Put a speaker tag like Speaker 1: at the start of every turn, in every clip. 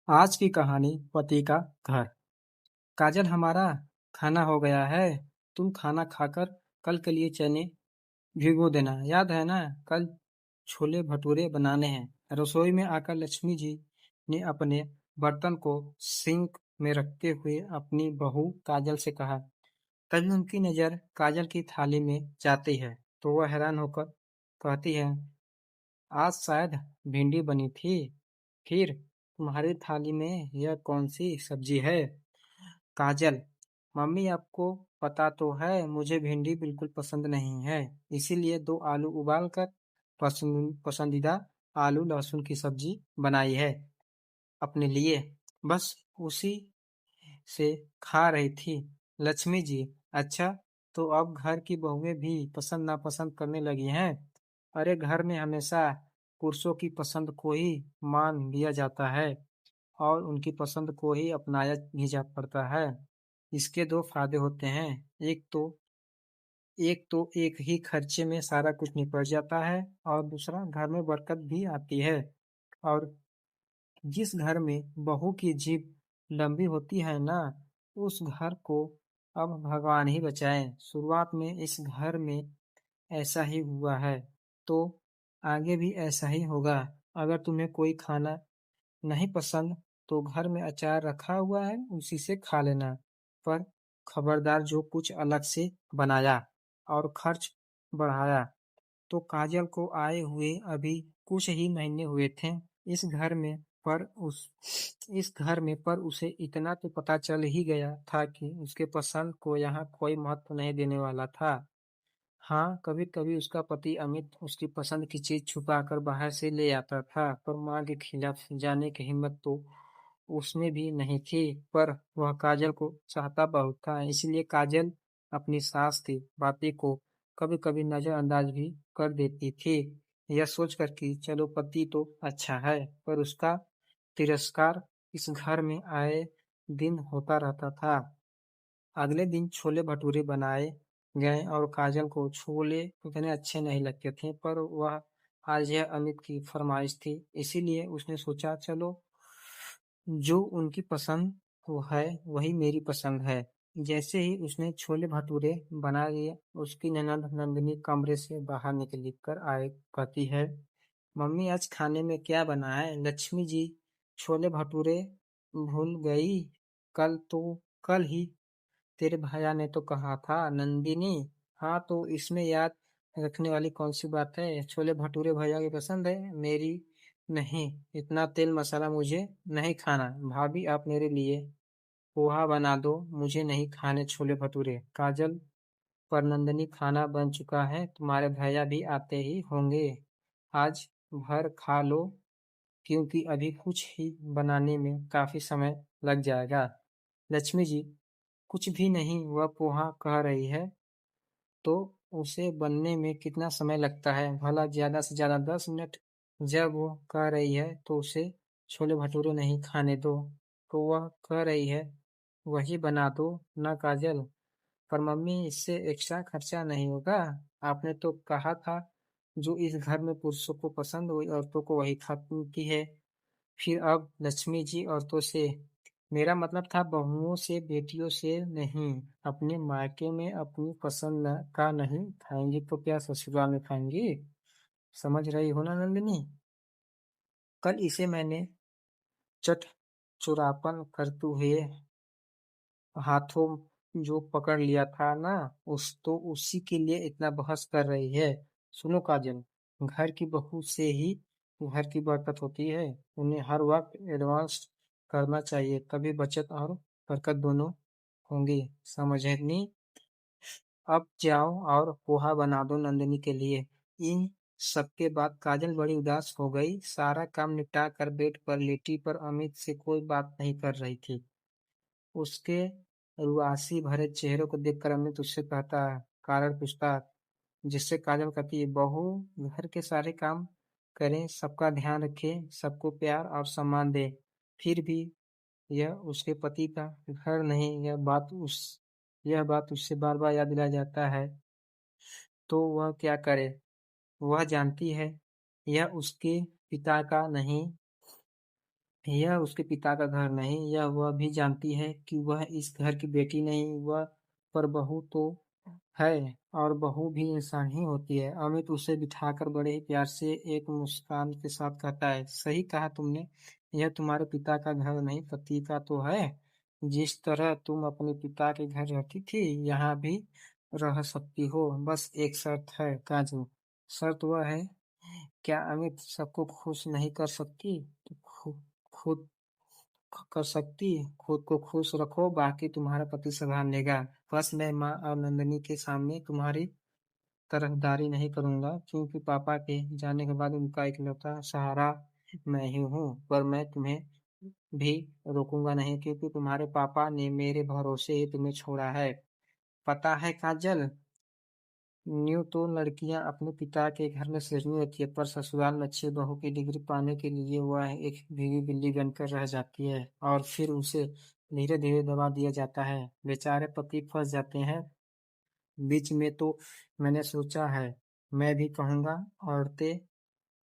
Speaker 1: आज की कहानी पति का घर। काजल, हमारा खाना हो गया है। तुम खाना खाकर कल के लिए चने भिगो देना। याद है ना? कल छोले भटूरे बनाने हैं। रसोई में आकर लक्ष्मी जी ने अपने बर्तन को सिंक में रखते हुए अपनी बहू काजल से कहा। तभी उनकी नजर काजल की थाली में जाती है तो वह हैरान होकर कहती है, आज शायद भिंडी बनी थी। फिर तुम्हारी थाली में यह कौन सी सब्जी है? काजल: मम्मी, आपको पता तो है मुझे भिंडी बिल्कुल पसंद नहीं है, इसीलिए दो आलू उबाल कर पसंदीदा आलू लहसुन की सब्जी बनाई है अपने लिए। बस उसी से खा रही थी। लक्ष्मी जी: अच्छा, तो अब घर की बहुएं भी पसंद नापसंद करने लगी हैं। अरे, घर में हमेशा पुरुषों की पसंद को ही मान लिया जाता है और उनकी पसंद को ही अपनाया भी जा पड़ता है। इसके दो फायदे होते हैं। एक तो एक ही खर्चे में सारा कुछ निपट जाता है और दूसरा, घर में बरकत भी आती है। और जिस घर में बहू की जीभ लंबी होती है ना, उस घर को अब भगवान ही बचाए। शुरुआत में इस घर में ऐसा ही हुआ है तो आगे भी ऐसा ही होगा। अगर तुम्हें कोई खाना नहीं पसंद तो घर में अचार रखा हुआ है, उसी से खा लेना। पर खबरदार, जो कुछ अलग से बनाया और खर्च बढ़ाया। तो काजल को आए हुए अभी कुछ ही महीने हुए थे इस घर में। इस घर में पर उसे इतना तो पता चल ही गया था कि उसके पसंद को यहाँ कोई महत्व नहीं देने वाला था। हाँ, कभी कभी उसका पति अमित उसकी पसंद की चीज छुपा कर बाहर से ले आता था, पर माँ के खिलाफ जाने की हिम्मत तो उसमें भी नहीं थी। पर वह काजल को चाहता बहुत था, इसलिए काजल अपनी सास की बातें को कभी कभी नजरअंदाज भी कर देती थी, यह सोचकर कि चलो पति तो अच्छा है। पर उसका तिरस्कार इस घर में आए दिन होता रहता था। अगले दिन छोले भटूरे बनाए गए और काजल को छोले उतने अच्छे नहीं लगते थे, पर वह आज यह अमित की फरमाइश थी, इसीलिए उसने सोचा चलो, जो उनकी पसंद वो है वही मेरी पसंद है। जैसे ही उसने छोले भटूरे बना लिए, उसकी ननद नंदिनी कमरे से बाहर निकल कर आए कहती है, मम्मी, आज खाने में क्या बना है? लक्ष्मी जी: छोले भटूरे भूल गई? कल ही तेरे भैया ने तो कहा था। नंदिनी: हाँ, तो इसमें याद रखने वाली कौन सी बात है? छोले भटूरे भैया की पसंद है, मेरी नहीं। इतना तेल मसाला मुझे नहीं खाना। भाभी, आप मेरे लिए पोहा बना दो, मुझे नहीं खाने छोले भटूरे। काजल: पर नंदिनी, खाना बन चुका है, तुम्हारे भैया भी आते ही होंगे। आज भर खा लो, क्योंकि अभी कुछ ही बनाने में काफी समय लग जाएगा। लक्ष्मी जी: कुछ भी नहीं, वह पोहा कह रही है तो उसे बनने में कितना समय लगता है? भला ज्यादा से ज्यादा 10 मिनट। जब वो कह रही है तो उसे छोले भटूरे नहीं खाने दो, तो वह कह रही है वही बना दो ना काजल। पर मम्मी, इससे एक्स्ट्रा खर्चा नहीं होगा। आपने तो कहा था जो इस घर में पुरुषों को पसंद हुई औरतों को वही खाती है। फिर अब लक्ष्मी जी, औरतों से मेरा मतलब था बहुओं से, बेटियों से नहीं। अपने मायके में अपनी पसंद का नहीं खाएंगी तो क्या ससुराल में खाएंगी? समझ रही हो ना नंदिनी? कल इसे मैंने चट चुरापन करते हुए हाथों जो पकड़ लिया था ना, उसी के लिए इतना बहस कर रही है। सुनो काजल, घर की बहू से ही घर की बरकत होती है। उन्हें हर वक्त एडवांस करना चाहिए, तभी बचत और बरकत दोनों होंगी। समझनी? अब जाओ और पोहा बना दो नंदिनी के लिए। इन सबके बाद काजल बड़ी उदास हो गई। सारा काम निपटा कर बेड पर लेटी, पर अमित से कोई बात नहीं कर रही थी। उसके रुआसी भरे चेहरे को देखकर अमित उससे कहता, कारण पूछता, जिससे काजल कहती है, बहू घर के सारे काम करें, सबका ध्यान रखे, सबको प्यार और सम्मान दे, फिर भी यह उसके पति का घर नहीं। यह बात उससे बार बार याद दिलाया जाता है तो वह क्या करे? वह जानती है यह उसके पिता का नहीं यह उसके पिता का घर नहीं, यह वह भी जानती है कि वह इस घर की बेटी नहीं, वह पर बहू तो है, और बहू भी इंसान ही होती है। अमित उसे बिठाकर बड़े ही प्यार से एक मुस्कान के साथ कहता है, सही कहा तुमने, यह तुम्हारे पिता का घर नहीं, पति का तो है। जिस तरह तुम अपने पिता के घर रहती थी, यहाँ भी रह सकती हो। बस एक शर्त है काजू। शर्त वह है, क्या अमित सबको खुश नहीं कर सकती? तो खुद कर सकती, खुद को खुश रखो, बाकी तुम्हारा पति संभाल लेगा। बस मैं माँ और नंदिनी के सामने तुम्हारी तरफदारी नहीं करूंगा, क्योंकि पापा के जाने के बाद उनका इकलौता सहारा मैं ही हूँ। पर मैं तुम्हें भी रोकूंगा नहीं, क्योंकि तुम्हारे पापा ने मेरे भरोसे ही तुम्हें छोड़ा है। पता है काजल, यूं तो लड़कियां अपने पिता के घर में सजनी होती है, पर ससुराल में अच्छी बहू की डिग्री पाने के लिए वह एक भीगी बिल्ली बनकर रह जाती है, और फिर उसे धीरे धीरे दबा दिया जाता है। बेचारे पति फंस जाते हैं बीच में। तो मैंने सोचा है, मैं भी कहूँगा, औरतें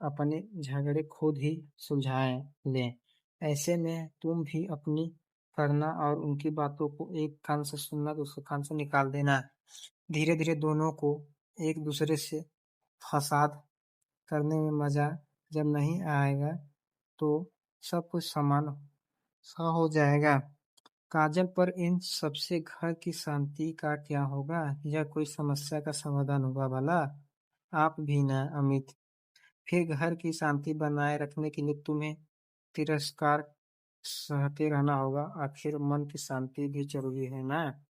Speaker 1: अपने झगड़े खुद ही सुलझाएं लें। ऐसे में तुम भी अपनी करना, और उनकी बातों को एक कान से सुनना, दूसरे कान से निकाल देना। धीरे धीरे दोनों को एक दूसरे से फसाद करने में मजा जब नहीं आएगा, तो सब कुछ समान सा हो जाएगा। काजल, पर इन सबसे घर की शांति का क्या होगा? यह कोई समस्या का समाधान होगा भला? आप भी ना अमित, फिर घर की शांति बनाए रखने के लिए तुम्हें तिरस्कार सहते रहना होगा। आखिर मन की शांति भी जरूरी है ना।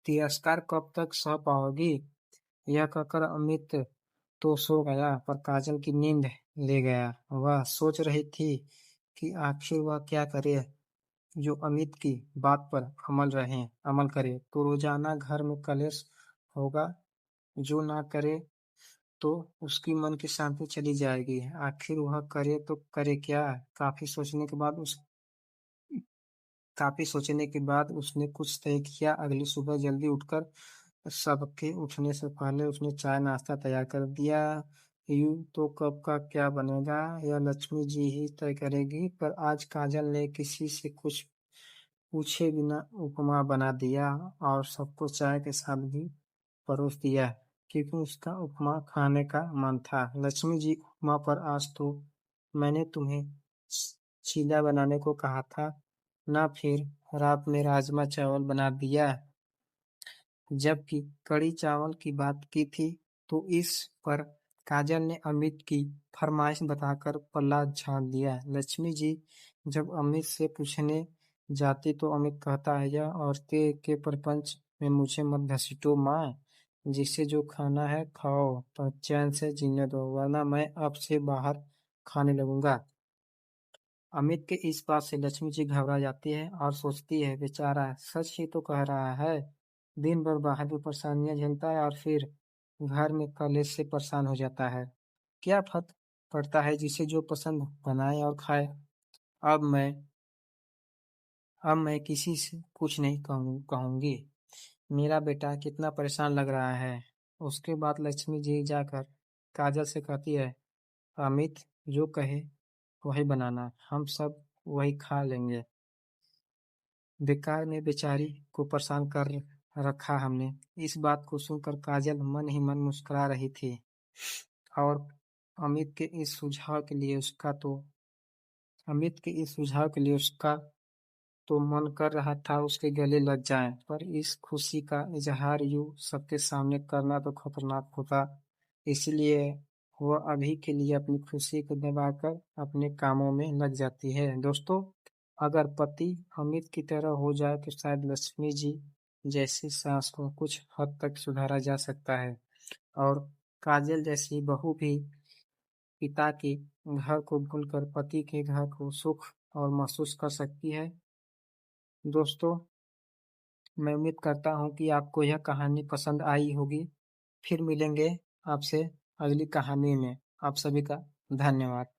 Speaker 1: तिरस्कार कब तक सह पाओगी? यह कहकर अमित तो सो गया, पर काजल की नींद ले गया। वह सोच रही थी कि आखिर वह क्या करे जो अमित की बात पर अमल करे तो रोजाना घर में कलेश होगा, जो ना करे तो उसकी मन की शांति चली जाएगी। आखिर वह करे तो करे क्या? काफी सोचने के बाद उसने कुछ तय किया। अगली सुबह जल्दी उठकर सबके उठने से पहले उसने चाय नाश्ता तैयार कर दिया। यूं तो कब का क्या बनेगा यह लक्ष्मी जी ही तय करेगी, पर आज काजल ने किसी से कुछ पूछे बिना उपमा बना दिया और सबको चाय के साथ भी परोस दिया, क्योंकि उसका उपमा खाने का मन था। लक्ष्मी जी, उपमा पर आज तो मैंने तुम्हें चीला बनाने को कहा था ना, फिर रात में राजमा चावल बना दिया। जबकि कड़ी चावल की बात की थी, तो इस पर काजल ने अमित की फरमाइश बताकर पल्ला झाड़ दिया। लक्ष्मी जी जब अमित से पूछने जाती तो अमित कहता है, यह औरतें के प्रपंच में मुझे मत घसीटो माँ, जिसे जो खाना है खाओ, पर चैन से जीने दो, वरना मैं अब से बाहर खाने लगूंगा। अमित के इस बात से लक्ष्मी जी घबरा जाती है और सोचती है, बेचारा सच ही तो कह रहा है। दिन भर बाहर की परेशानियां झेलता है और फिर घर में कलेश से परेशान हो जाता है। क्या फर्क पड़ता है, जिसे जो पसंद बनाए और खाए। अब मैं अब मैं किसी से कुछ नहीं कहूंगी। मेरा बेटा कितना परेशान लग रहा है। उसके बाद लक्ष्मी जी जाकर काजल से कहती है, अमित जो कहे वही बनाना, हम सब वही खा लेंगे। बेकार में बेचारी को परेशान कर रखा हमने। इस बात को सुनकर काजल मन ही मन मुस्कुरा रही थी, और अमित के इस सुझाव के लिए उसका तो अमित के इस सुझाव के लिए उसका तो मन कर रहा था उसके गले लग जाए, पर इस खुशी का इजहार यूं सबके सामने करना तो खतरनाक होता। इसलिए वह अभी के लिए अपनी खुशी को दबाकर अपने कामों में लग जाती है। दोस्तों, अगर पति अमित की तरह हो जाए तो शायद लक्ष्मी जी जैसी सास को कुछ हद तक सुधारा जा सकता है, और काजल जैसी बहू भी पिता के घर को भूलकर पति के घर को सुख और महसूस कर सकती है। दोस्तों, मैं उम्मीद करता हूँ कि आपको यह कहानी पसंद आई होगी। फिर मिलेंगे आपसे अगली कहानी में। आप सभी का धन्यवाद।